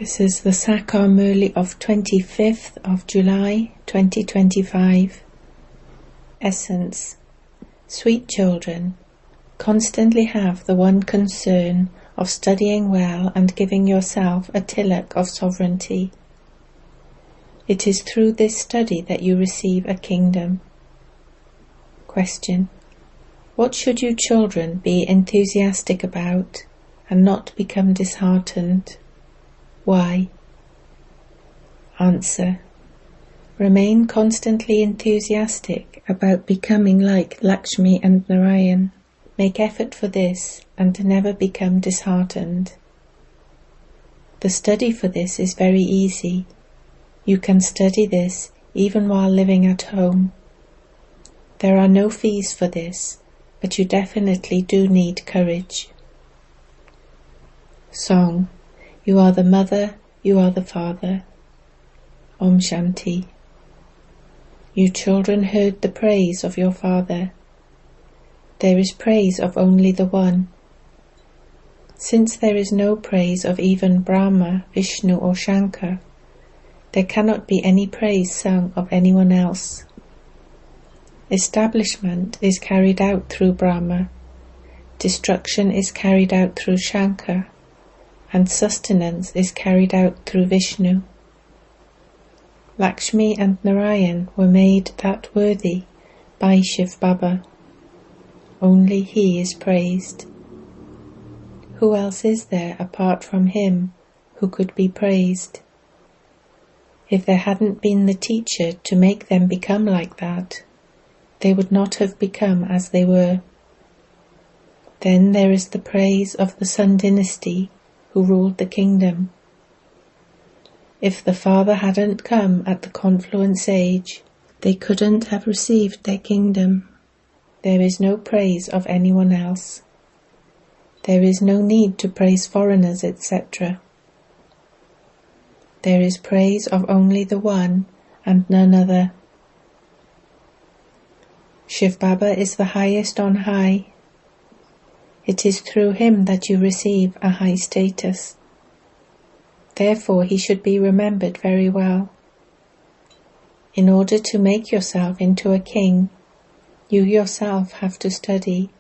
This is the Sakar Murli of 25th of July 2025. Essence. Sweet children, constantly have the one concern of studying well and giving yourself a tilak of sovereignty. It is through this study that you receive a kingdom. Question. What should you children be enthusiastic about and not become disheartened? Why? Answer. Remain constantly enthusiastic about becoming like Lakshmi and Narayan. Make effort for this and never become disheartened. The study for this is very easy. You can study this even while living at home. There are no fees for this, but you definitely do need courage. Song. You are the mother, you are the father. Om Shanti. You children heard the praise of your father. There is praise of only the one. Since there is no praise of even Brahma, Vishnu or Shankar, there cannot be any praise sung of anyone else. Establishment is carried out through Brahma, destruction is carried out through Shankar, and sustenance is carried out through Vishnu. Lakshmi and Narayan were made that worthy by shivbaba. Only he is praised. Who else is there apart from him who could be praised? If there hadn't been the teacher to make them become like that, they would not have become as they were. Then there is the praise of the Sun dynasty who ruled the kingdom. If the father hadn't come at the confluence age, they couldn't have received their kingdom. There is no praise of anyone else. There is no need to praise foreigners, etc. There is praise of only the one and none other. Shivbaba is the highest on high. It is through him that you receive a high status. Therefore he should be remembered very well. In order to make yourself into a king, you yourself have to study,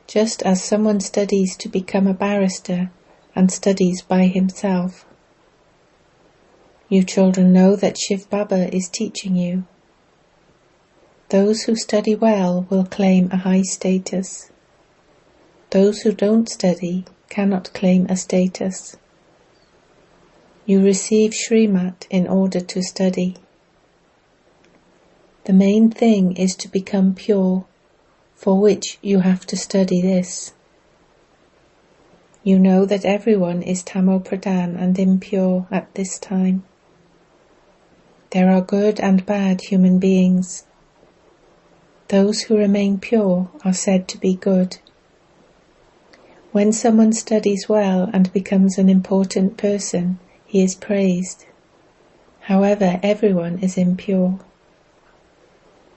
just as someone studies to become a barrister and studies by himself. You children know that Shivbaba is teaching you. Those who study well will claim a high status. Those who don't study cannot claim a status. You receive Srimat in order to study. The main thing is to become pure, for which you have to study this. You know that everyone is Tamo-pradhan and impure at this time. There are good and bad human beings. Those who remain pure are said to be good. When someone studies well and becomes an important person, he is praised. However, everyone is impure.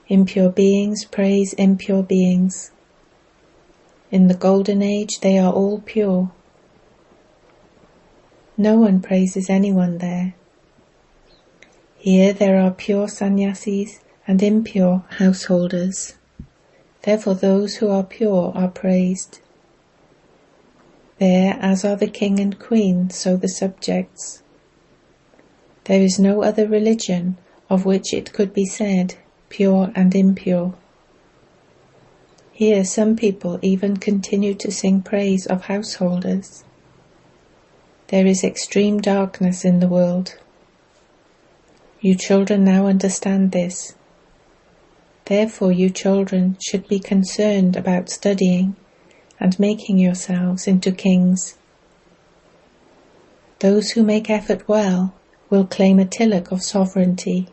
Impure beings praise impure beings. In the golden age, they are all pure. No one praises anyone there. Here there are pure sannyasis and impure householders. Therefore those who are pure are praised. There, as are the king and queen, so the subjects. There is no other religion of which it could be said, pure and impure. Here some people even continue to sing praise of householders. There is extreme darkness in the world. You children now understand this. Therefore you children should be concerned about studying and making yourselves into kings. Those who make effort well will claim a tilak of sovereignty.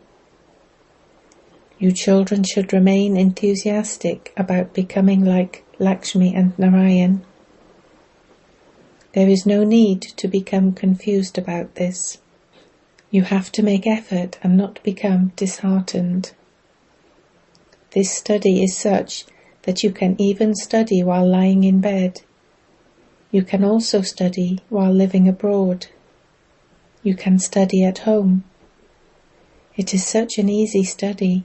You children should remain enthusiastic about becoming like Lakshmi and Narayan. There is no need to become confused about this. You have to make effort and not become disheartened. This study is such that you can even study while lying in bed. You can also study while living abroad. You can study at home. It is such an easy study.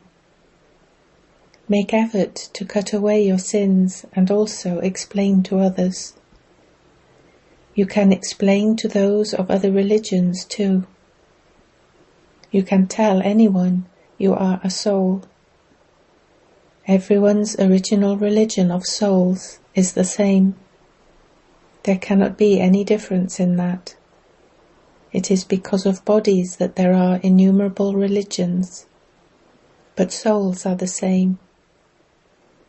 Make effort to cut away your sins and also explain to others. You can explain to those of other religions too. You can tell anyone you are a soul. Everyone's original religion of souls is the same. There cannot be any difference in that. It is because of bodies that there are innumerable religions, but souls are the same.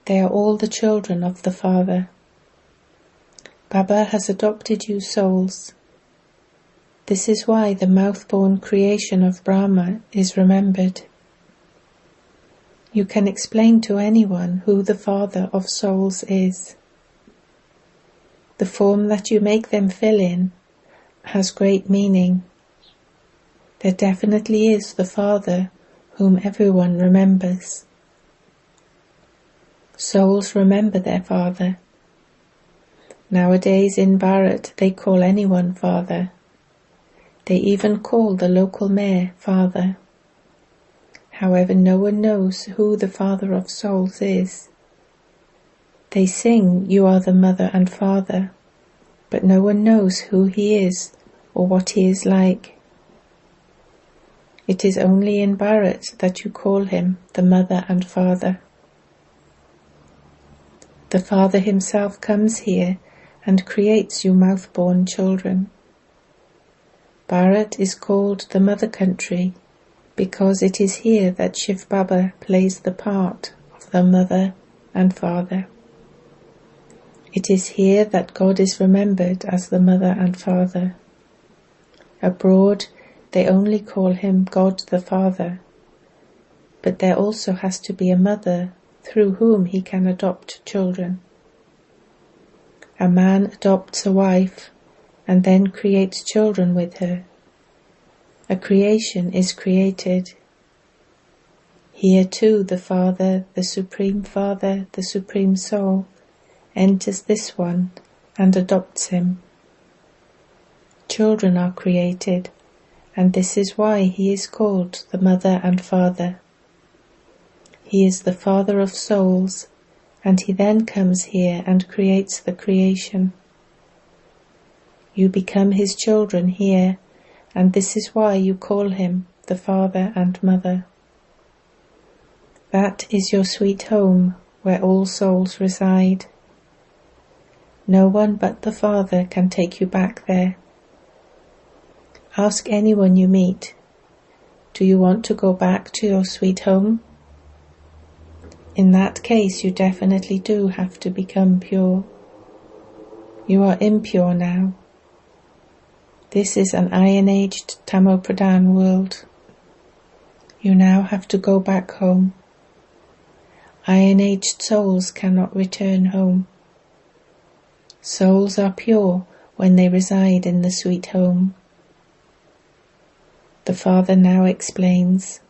They are all the children of the Father. Baba has adopted you souls. This is why the mouth-born creation of Brahma is remembered. You can explain to anyone who the Father of souls is. The form that you make them fill in has great meaning. There definitely is the Father whom everyone remembers. Souls remember their Father. Nowadays in Bharat they call anyone Father. They even call the local mayor Father. However, no one knows who the Father of souls is. They sing, "You are the Mother and Father," but no one knows who he is or what he is like. It is only in Bharat that you call him the Mother and Father. The Father himself comes here and creates you mouth-born children. Bharat is called the Mother Country because it is here that Shivbaba plays the part of the Mother and Father. It is here that God is remembered as the Mother and Father. Abroad, they only call him God the Father, but there also has to be a mother through whom he can adopt children. A man adopts a wife and then creates children with her. A creation is created. Here too the Father, the Supreme Father, the Supreme Soul, enters this one and adopts him. Children are created, and this is why he is called the Mother and Father. He is the Father of souls, and he then comes here and creates the creation. You become his children here, and this is why you call him the Father and Mother. That is your sweet home where all souls reside. No one but the Father can take you back there. Ask anyone you meet, do you want to go back to your sweet home? In that case, you definitely do have to become pure. You are impure now. This is an iron-aged Tamo-Pradhan world. You now have to go back home. Iron-aged souls cannot return home. Souls are pure when they reside in the sweet home. The Father now explains,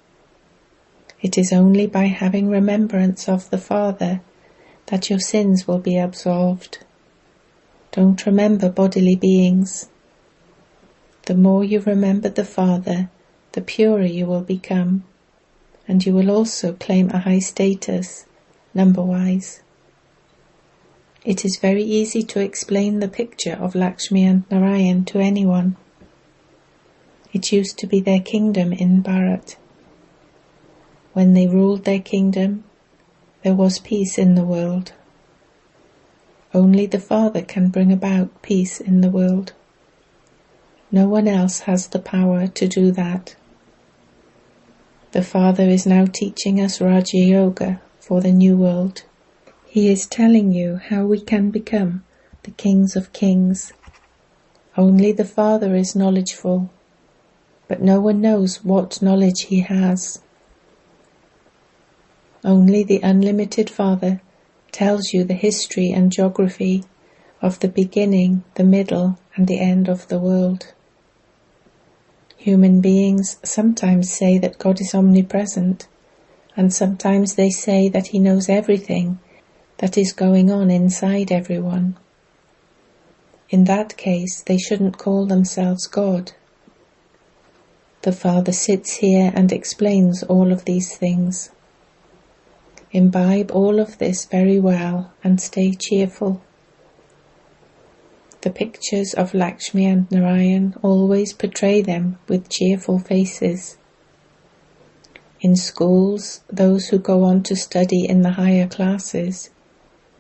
it is only by having remembrance of the Father that your sins will be absolved. Don't remember bodily beings. The more you remember the Father, the purer you will become, and you will also claim a high status, number-wise. It is very easy to explain the picture of Lakshmi and Narayan to anyone. It used to be their kingdom in Bharat. When they ruled their kingdom, there was peace in the world. Only the Father can bring about peace in the world. No one else has the power to do that. The Father is now teaching us Raja Yoga for the new world. He is telling you how we can become the kings of kings. Only the Father is knowledgeful, but no one knows what knowledge he has. Only the unlimited Father tells you the history and geography of the beginning, the middle, and the end of the world. Human beings sometimes say that God is omnipresent, and sometimes they say that he knows everything that is going on inside everyone. In that case, they shouldn't call themselves God. The Father sits here and explains all of these things. Imbibe all of this very well and stay cheerful. The pictures of Lakshmi and Narayan always portray them with cheerful faces. In schools, those who go on to study in the higher classes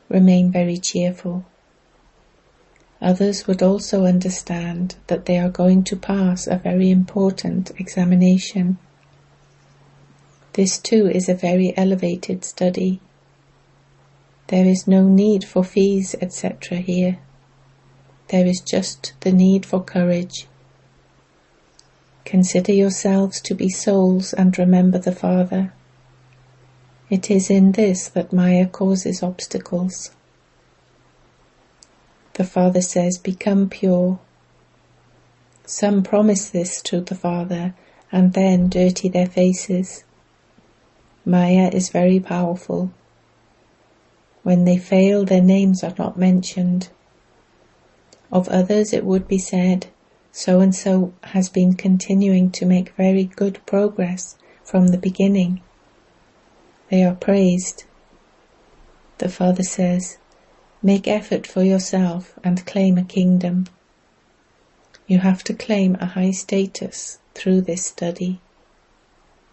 remain very cheerful. Others would also understand that they are going to pass a very important examination. This too is a very elevated study. There is no need for fees, etc. here. There is just the need for courage. Consider yourselves to be souls and remember the Father. It is in this that Maya causes obstacles. The Father says, become pure. Some promise this to the Father and then dirty their faces. Maya is very powerful. When they fail, their names are not mentioned. Of others it would be said, so-and-so has been continuing to make very good progress from the beginning. They are praised. The Father says, make effort for yourself and claim a kingdom. You have to claim a high status through this study.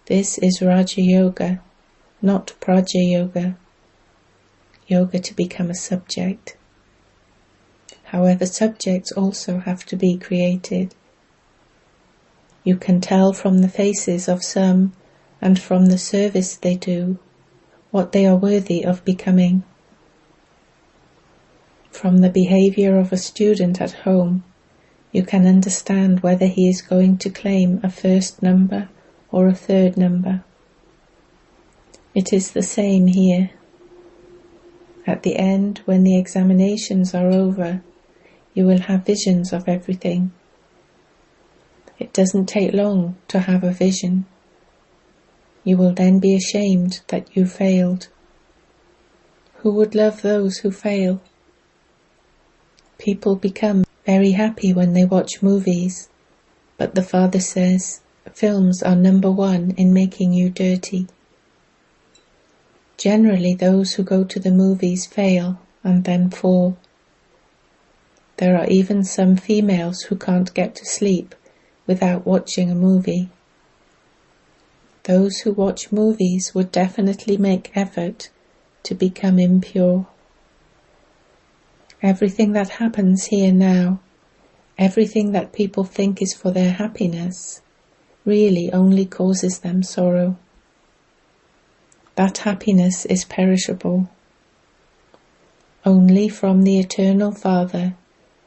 This is Raja Yoga, not Praja Yoga. Yoga to become a subject. However, subjects also have to be created. You can tell from the faces of some and from the service they do what they are worthy of becoming. From the behavior of a student at home, you can understand whether he is going to claim a first number or a third number. It is the same here. At the end, when the examinations are over, you will have visions of everything. It doesn't take long to have a vision. You will then be ashamed that you failed. Who would love those who fail? People become very happy when they watch movies, but the Father says, films are number one in making you dirty. Generally, those who go to the movies fail and then fall. There are even some females who can't get to sleep without watching a movie. Those who watch movies would definitely make effort to become impure. Everything that happens here now, everything that people think is for their happiness, really only causes them sorrow. That happiness is perishable. Only from the Eternal Father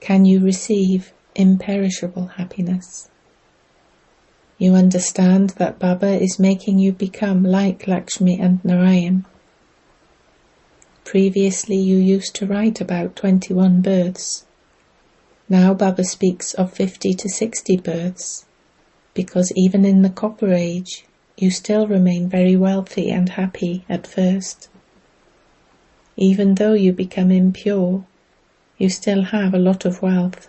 can you receive imperishable happiness. You understand that Baba is making you become like Lakshmi and Narayan. Previously you used to write about 21 births. Now Baba speaks of 50 to 60 births, because even in the Copper Age, you still remain very wealthy and happy at first. Even though you become impure, you still have a lot of wealth.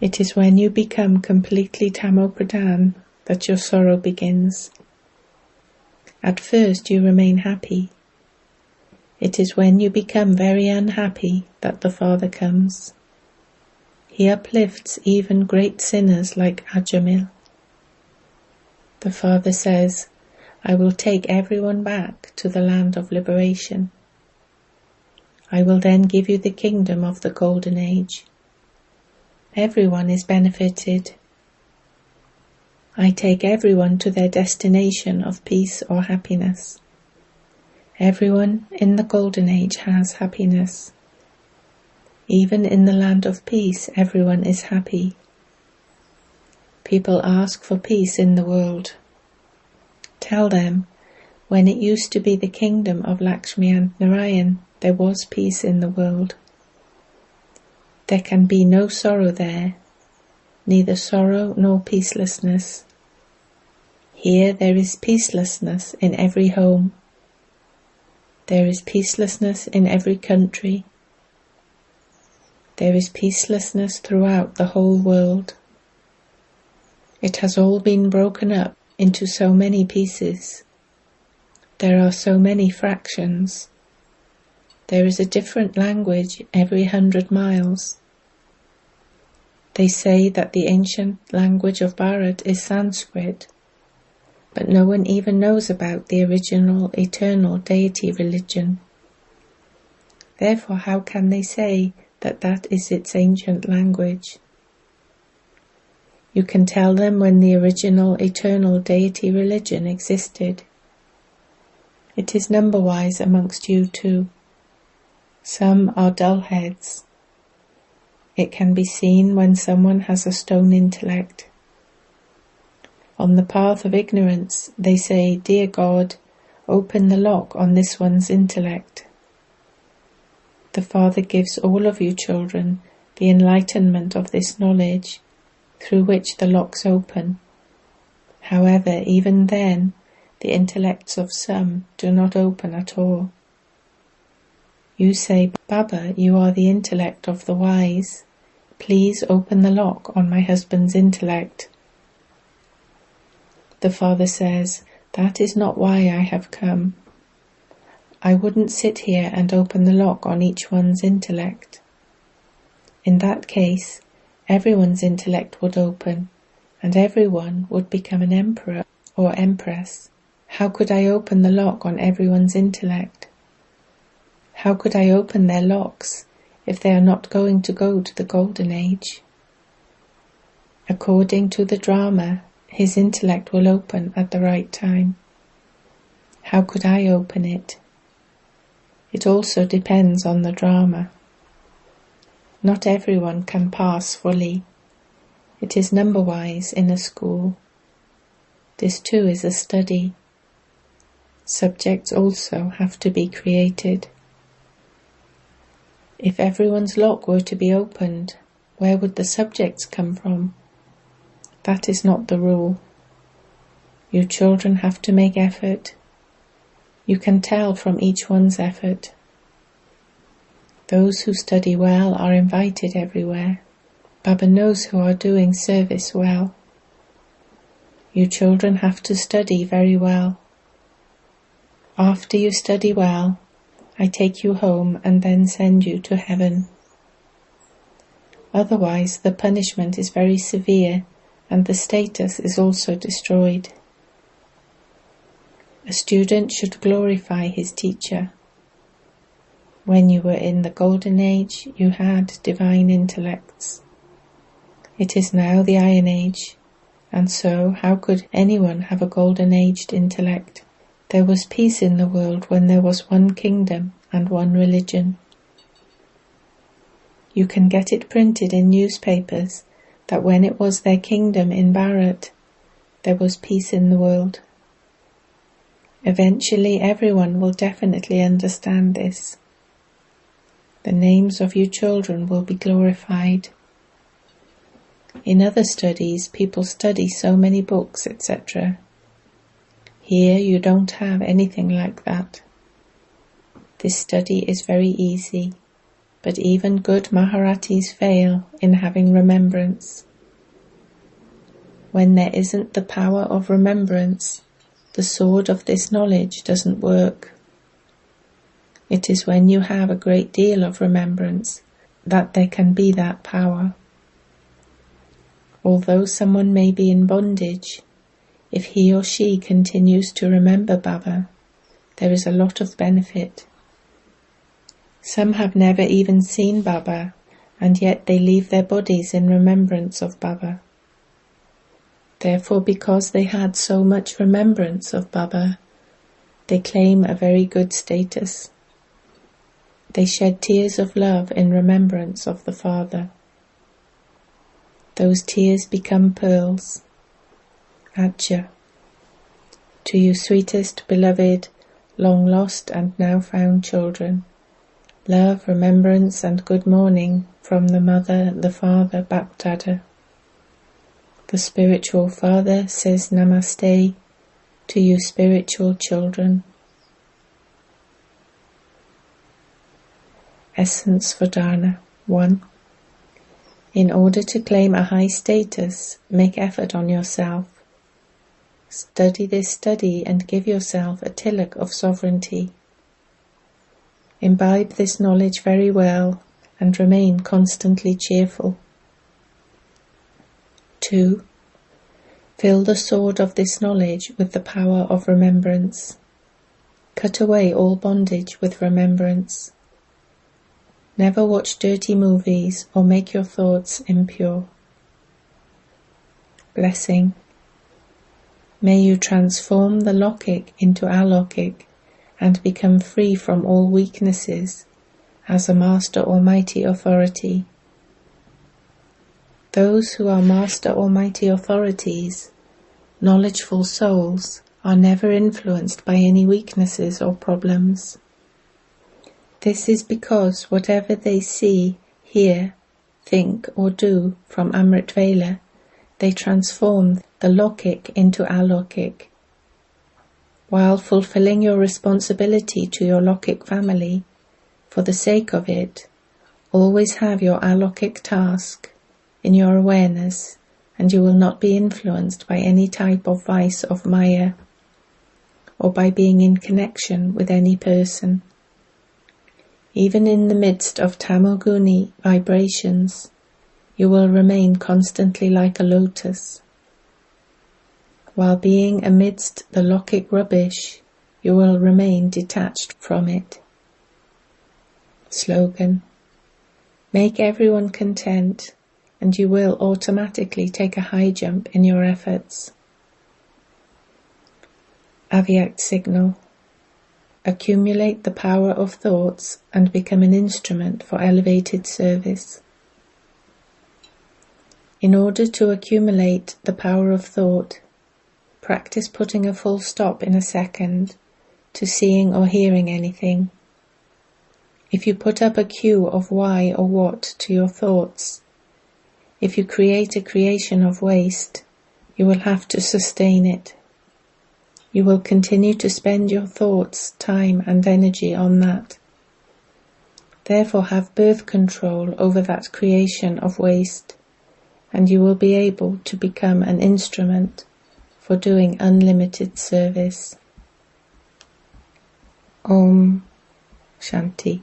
It is when you become completely Tamopradhan that your sorrow begins. At first you remain happy. It is when you become very unhappy that the Father comes. He uplifts even great sinners like Ajamil. The Father says, I will take everyone back to the land of liberation. I will then give you the kingdom of the Golden Age. Everyone is benefited. I take everyone to their destination of peace or happiness. Everyone in the Golden Age has happiness. Even in the land of peace, everyone is happy. People ask for peace in the world. Tell them, when it used to be the kingdom of Lakshmi and Narayan, there was peace in the world. There can be no sorrow there, neither sorrow nor peacelessness. Here there is peacelessness in every home. There is peacelessness in every country. There is peacelessness throughout the whole world. It has all been broken up into so many pieces. There are so many fractions. There is a different language every 100 miles. They say that the ancient language of Bharat is Sanskrit, but no one even knows about the original eternal deity religion. Therefore, how can they say that that is its ancient language? You can tell them when the original eternal deity religion existed. It is number-wise amongst you too. Some are dull-heads. It can be seen when someone has a stone intellect. On the path of ignorance, they say, "Dear God, open the lock on this one's intellect." The Father gives all of you children the enlightenment of this knowledge, through which the locks open. However, even then, the intellects of some do not open at all. You say, "Baba, you are the intellect of the wise. Please open the lock on my husband's intellect." The Father says, "That is not why I have come. I wouldn't sit here and open the lock on each one's intellect. In that case, everyone's intellect would open, and everyone would become an emperor or empress. How could I open the lock on everyone's intellect? How could I open their locks if they are not going to go to the Golden Age? According to the drama, his intellect will open at the right time. How could I open it? It also depends on the drama. Not everyone can pass fully. It is number-wise in a school. This too is a study. Subjects also have to be created. If everyone's lock were to be opened, where would the subjects come from? That is not the rule. You children have to make effort. You can tell from each one's effort. Those who study well are invited everywhere. Baba knows who are doing service well. You children have to study very well. After you study well, I take you home and then send you to heaven. Otherwise, the punishment is very severe and the status is also destroyed. A student should glorify his teacher. When you were in the Golden Age, you had divine intellects. It is now the Iron Age, and so how could anyone have a golden-aged intellect? There was peace in the world when there was one kingdom and one religion. You can get it printed in newspapers that when it was their kingdom in Bharat, there was peace in the world. Eventually everyone will definitely understand this. The names of you children will be glorified. In other studies, people study so many books, etc. Here you don't have anything like that. This study is very easy, but even good Maharatis fail in having remembrance. When there isn't the power of remembrance, the sword of this knowledge doesn't work. It is when you have a great deal of remembrance that there can be that power. Although someone may be in bondage, if he or she continues to remember Baba, there is a lot of benefit. Some have never even seen Baba, and yet they leave their bodies in remembrance of Baba. Therefore, because they had so much remembrance of Baba, they claim a very good status. They shed tears of love in remembrance of the Father. Those tears become pearls. Acha. To you sweetest, beloved, long lost and now found children, love, remembrance and good morning from the Mother, the Father, BapDada. The spiritual Father says Namaste to you spiritual children. Essence for Dharna 1. In order to claim a high status, make effort on yourself. Study this study and give yourself a tilak of sovereignty. Imbibe this knowledge very well and remain constantly cheerful. 2. Fill the sword of this knowledge with the power of remembrance. Cut away all bondage with remembrance. Never watch dirty movies or make your thoughts impure. Blessing. May you transform the Lokik into Alokik and become free from all weaknesses as a Master Almighty Authority. Those who are Master Almighty Authorities, knowledgeful souls, are never influenced by any weaknesses or problems. This is because whatever they see, hear, think or do from Amrit Vela, they transform the Lokik into Alokik. While fulfilling your responsibility to your Lokik family, for the sake of it, always have your Alokik task in your awareness, and you will not be influenced by any type of vice of Maya, or by being in connection with any person. Even in the midst of tamoguni vibrations, you will remain constantly like a lotus. While being amidst the Lokik rubbish, you will remain detached from it. Slogan. Make everyone content, and you will automatically take a high jump in your efforts. Avyakt signal. Accumulate the power of thoughts and become an instrument for elevated service. In order to accumulate the power of thought, practice putting a full stop in a second to seeing or hearing anything. If you put up a queue of why or what to your thoughts, if you create a creation of waste, you will have to sustain it. You will continue to spend your thoughts, time and energy on that. Therefore have birth control over that creation of waste, and you will be able to become an instrument for doing unlimited service. Om Shanti.